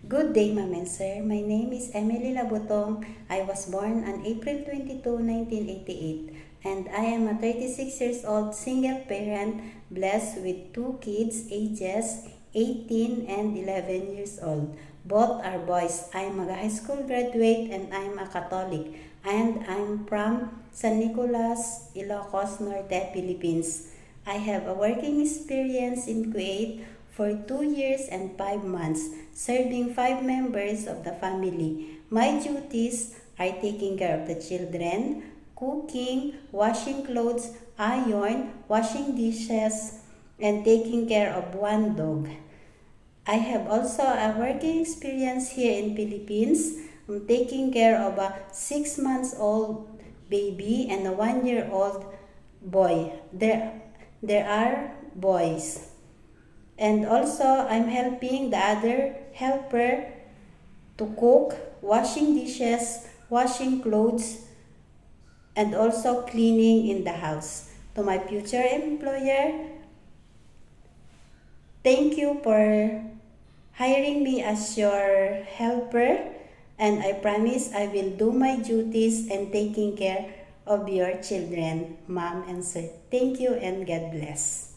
Good day, Ma'am and Sir. My name is Emily Labutong. I was born on April 22, 1988, and I am a 36 years old single parent blessed with two kids ages 18 and 11 years old. Both are boys. I am a high school graduate and I am a Catholic, and I'm from San Nicolas, Ilocos Norte, Philippines. I have a working experience in Kuwait for 2 years and 5 months, serving 5 members of the family. My duties are taking care of the children, cooking, washing clothes, iron, washing dishes, and taking care of one dog. I have also a working experience here in Philippines. I'm taking care of a 6 months old baby and a 1 year old boy. There are boys. And also, I'm helping the other helper to cook, washing dishes, washing clothes, and also cleaning in the house. To my future employer, thank you for hiring me as your helper, and I promise I will do my duties and taking care of your children, Mom and Sir. Thank you and God bless.